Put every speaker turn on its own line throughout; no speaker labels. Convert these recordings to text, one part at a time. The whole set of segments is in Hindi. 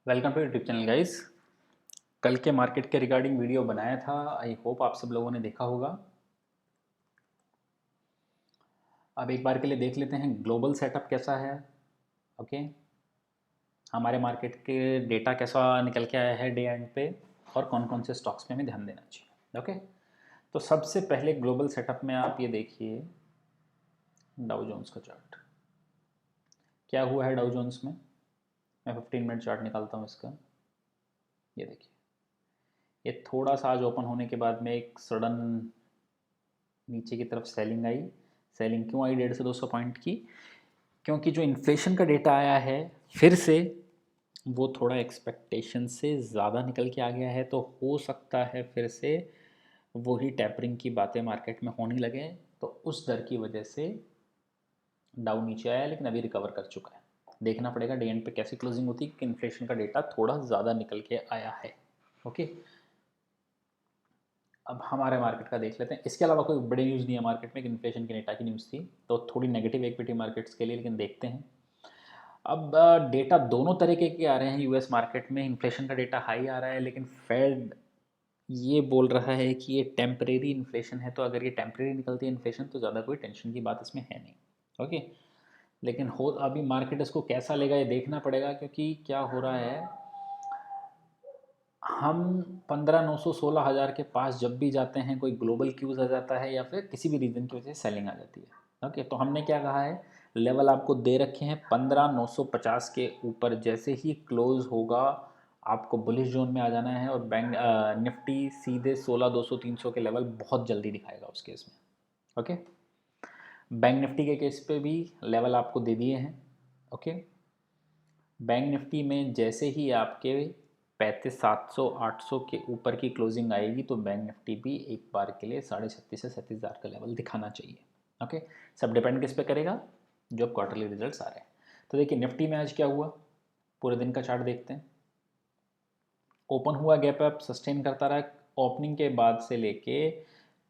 Welcome to YouTube channel guys. कल के मार्केट के रिगार्डिंग वीडियो बनाया था। आई होप आप सब लोगों ने देखा होगा। अब एक बार के लिए देख लेते हैं ग्लोबल सेटअप कैसा है। ओके, हमारे मार्केट के डेटा कैसा निकल के आया है डे एंड पे, और कौन कौन से स्टॉक्स पे हमें ध्यान देना चाहिए। ओके, तो सबसे पहले ग्लोबल सेटअप में आप ये देखिए डाउ जोन्स का चार्ट क्या हुआ है। डाउ जोन्स में मैं 15 मिनट चार्ट निकालता हूँ इसका। ये देखिए, ये थोड़ा सा आज ओपन होने के बाद में एक सडन नीचे की तरफ सेलिंग आई। सेलिंग क्यों आई 150 से 200 पॉइंट की? क्योंकि जो इन्फ्लेशन का डेटा आया है फिर से वो थोड़ा एक्सपेक्टेशन से ज़्यादा निकल के आ गया है, तो हो सकता है फिर से वही टैपरिंग की बातें मार्केट में होने लगे। तो उस डर की वजह से डाउन नीचे आया, लेकिन अभी रिकवर कर चुका है। देखना पड़ेगा डे एंड पे कैसी क्लोजिंग होती है कि इन्फ्लेशन का डेटा थोड़ा ज़्यादा निकल के आया है। ओके, अब हमारे मार्केट का देख लेते हैं। इसके अलावा कोई बड़ी न्यूज़ नहीं है मार्केट में कि इन्फ्लेशन की डेटा की न्यूज़ थी, तो थोड़ी नेगेटिव इक्विटी मार्केट्स के लिए, लेकिन देखते हैं। अब डेटा दोनों तरीके के आ रहे हैं यूएस मार्केट में। इन्फ्लेशन का डेटा हाई आ रहा है, लेकिन फेड ये बोल रहा है कि ये टेम्परेरी इन्फ्लेशन है। तो अगर ये टेम्परेरी निकलती है इन्फ्लेशन तो ज़्यादा कोई टेंशन की बात इसमें है नहीं। ओके, लेकिन हो अभी मार्केट इसको कैसा लेगा ये देखना पड़ेगा, क्योंकि क्या हो रहा है, हम 15,900 16,000 के पास जब भी जाते हैं कोई ग्लोबल क्यूज आ जाता है या फिर किसी भी रीजन की वजह से सेलिंग आ जाती है। ओके, तो हमने क्या कहा है, लेवल आपको दे रखे हैं 15,950 के ऊपर जैसे ही क्लोज होगा आपको बुलिश जोन में आ जाना है। और बैंक निफ्टी सीधे 16,200 300 के लेवल बहुत जल्दी दिखाएगा उस केस में। ओके, बैंक निफ्टी के केस पे भी लेवल आपको दे दिए हैं। ओके, बैंक निफ्टी में जैसे ही आपके 35,700 800 के ऊपर की क्लोजिंग आएगी तो बैंक निफ्टी भी एक बार के लिए 36,500 से 37,000 का लेवल दिखाना चाहिए। ओके, सब डिपेंड किस पे करेगा, जो क्वार्टरली रिजल्ट्स आ रहे हैं। तो देखिए निफ्टी में आज क्या हुआ, पूरे दिन का चार्ट देखते हैं। ओपन हुआ, गैप अप सस्टेन करता रहा। ओपनिंग के बाद से लेके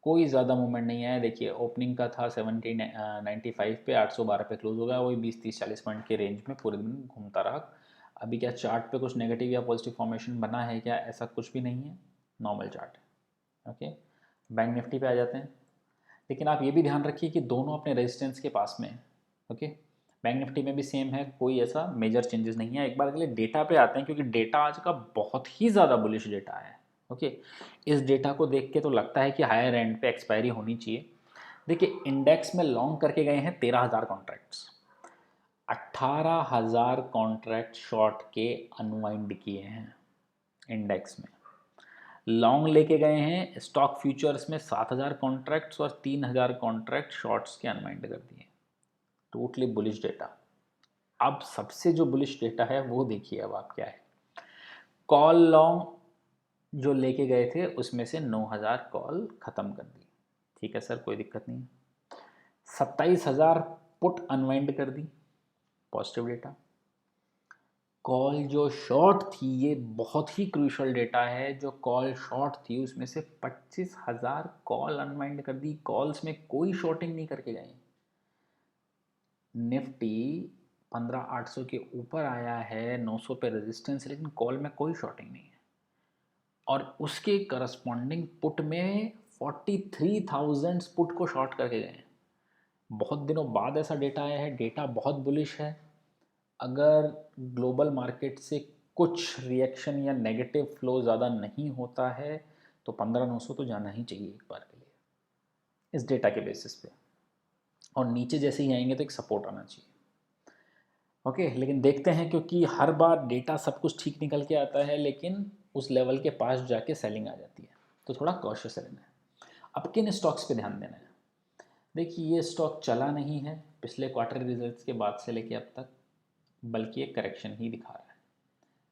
कोई ज़्यादा मूवमेंट नहीं आया। देखिए ओपनिंग का था 1795 पे, 812 पे क्लोज हो गया। वही 20 30 40 पॉइंट के रेंज में पूरे दिन घूमता रहा। अभी क्या चार्ट पे कुछ नेगेटिव या पॉजिटिव फॉर्मेशन बना है क्या? ऐसा कुछ भी नहीं है, नॉर्मल चार्ट है। ओके, बैंक निफ्टी पे आ जाते हैं। लेकिन आप ये भी ध्यान रखिए कि दोनों अपने रेजिस्टेंस के पास में है। ओके, बैंक निफ्टी में भी सेम है, कोई ऐसा मेजर चेंजेस नहीं है। एक बार के लिए डेटा पे आते हैं, क्योंकि डेटा आज का बहुत ही ज़्यादा बुलिश डेटा है। ओके, इस डेटा को देख के तो लगता है कि हायर एंड पे एक्सपायरी होनी चाहिए। देखिए इंडेक्स में लॉन्ग करके गए हैं 13,000 कॉन्ट्रैक्ट्स, 18,000 कॉन्ट्रैक्ट शॉर्ट के अनवाइंड किए हैं इंडेक्स में। लॉन्ग लेके गए हैं स्टॉक फ्यूचर्स में 7,000 कॉन्ट्रैक्ट्स और 3,000 कॉन्ट्रैक्ट शॉर्ट्स के अनवाइंड कर दिए। Totally bullish data. अब सबसे जो बुलिश डेटा है वो देखिए अब आप क्या है। कॉल लॉन्ग जो लेके गए थे उसमें से 9,000 कॉल ख़त्म कर दी। ठीक है सर, कोई दिक्कत नहीं। 27,000 पुट अनवाइंड कर दी, पॉजिटिव डेटा। कॉल जो शॉर्ट थी, ये बहुत ही क्रूशल डेटा है, जो कॉल शॉर्ट थी उसमें से 25,000 कॉल अनवाइंड कर दी। कॉल्स में कोई शॉर्टिंग नहीं करके गए। निफ्टी 15,800 के ऊपर आया है, 900 पे रेजिस्टेंस, लेकिन कॉल में कोई शॉर्टिंग नहीं है। और उसके करस्पॉन्डिंग पुट में 43,000 पुट को शॉर्ट करके गए हैं। बहुत दिनों बाद ऐसा डेटा आया है, डेटा बहुत बुलिश है। अगर ग्लोबल मार्केट से कुछ रिएक्शन या नेगेटिव फ्लो ज़्यादा नहीं होता है तो 15,900 तो जाना ही चाहिए एक बार के लिए इस डेटा के बेसिस पे। और नीचे जैसे ही आएंगे तो एक सपोर्ट आना चाहिए। ओके, लेकिन देखते हैं, क्योंकि हर बार डेटा सब कुछ ठीक निकल के आता है लेकिन उस लेवल के पास जाके सेलिंग आ जाती है, तो थोड़ा कॉशियस रहना है। अब किन स्टॉक्स पे ध्यान देना है? देखिए ये स्टॉक चला नहीं है पिछले क्वार्टर रिजल्ट्स के बाद से लेके अब तक, बल्कि एक करेक्शन ही दिखा रहा है।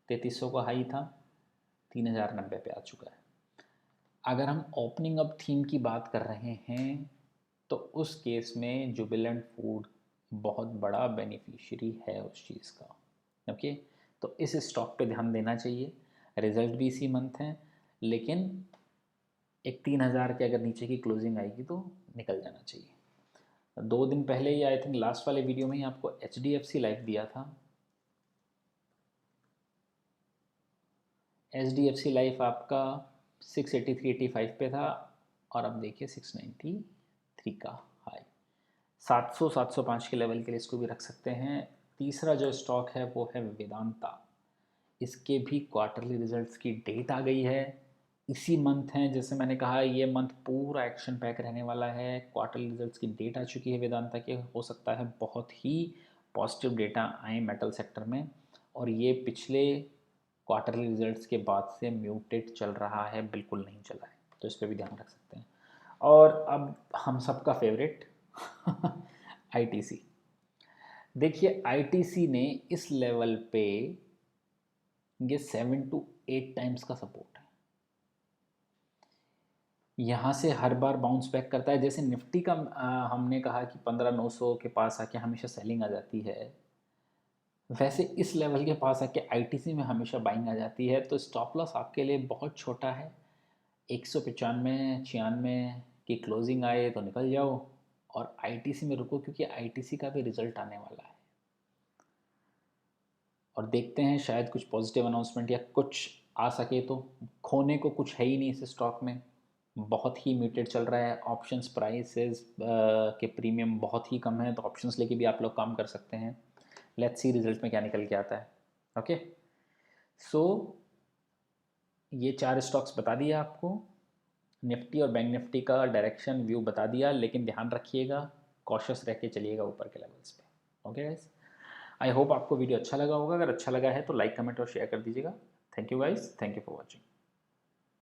3300 का हाई था, 3,090 पे आ चुका है। अगर हम ओपनिंग अप थीम की बात कर रहे हैं तो उस केस में जुबिलेंट फूड बहुत बड़ा बेनिफिशियरी है उस चीज़ का। ओके, तो इस स्टॉक पे ध्यान देना चाहिए। रिजल्ट भी इसी मंथ हैं, लेकिन एक 3,000 के अगर नीचे की क्लोजिंग आएगी तो निकल जाना चाहिए। 2 दिन पहले ही आई थिंक लास्ट वाले वीडियो में ही आपको HDFC लाइफ दिया था। HDFC लाइफ आपका 683.85 पे था और अब देखिए 693 का हाई। 700 705 के लेवल के लिए इसको भी रख सकते हैं। तीसरा जो स्टॉक है वो है वेदांता। इसके भी क्वार्टरली रिजल्ट्स की डेट आ गई है, इसी मंथ है। जैसे मैंने कहा ये मंथ पूरा एक्शन पैक रहने वाला है। क्वार्टरली रिजल्ट्स की डेट आ चुकी है वेदांता के, हो सकता है बहुत ही पॉजिटिव डेटा आए मेटल सेक्टर में। और ये पिछले क्वार्टरली रिजल्ट्स के बाद से म्यूटेट चल रहा है, बिल्कुल नहीं चला है, तो इस पर भी ध्यान रख सकते हैं। और अब हम सबका फेवरेट आईटीसी। देखिए आईटीसी ने इस लेवल पे ये 7 to 8 टाइम्स का सपोर्ट है। यहाँ से हर बार बाउंस बैक करता है। जैसे निफ्टी का हमने कहा कि 15,900 के पास आके हमेशा सेलिंग आ जाती है, वैसे इस लेवल के पास आके आईटीसी में हमेशा बाइंग आ जाती है। तो स्टॉप लॉस आपके लिए बहुत छोटा है, 195-96 की क्लोजिंग आए तो निकल जाओ और आईटीसी में रुको, क्योंकि आईटीसी का भी रिजल्ट आने वाला है। और देखते हैं शायद कुछ पॉजिटिव अनाउंसमेंट या कुछ आ सके तो। खोने को कुछ है ही नहीं इस स्टॉक में, बहुत ही म्यूटेड चल रहा है। ऑप्शंस प्राइसेस के प्रीमियम बहुत ही कम है, तो ऑप्शंस लेके भी आप लोग काम कर सकते हैं। लेट्स सी रिजल्ट में क्या निकल के आता है। ओके, सो ये 4 स्टॉक्स बता दिया आपको, निफ्टी और बैंक निफ्टी का डायरेक्शन व्यू बता दिया, लेकिन ध्यान रखिएगा, कॉशियस रह के चलिएगा ऊपर के लेवल्स पे। ओके गाइस, आई होप आपको वीडियो अच्छा लगा होगा। अगर अच्छा लगा है तो लाइक कमेंट और शेयर कर दीजिएगा। Thank you guys, thank you for watching.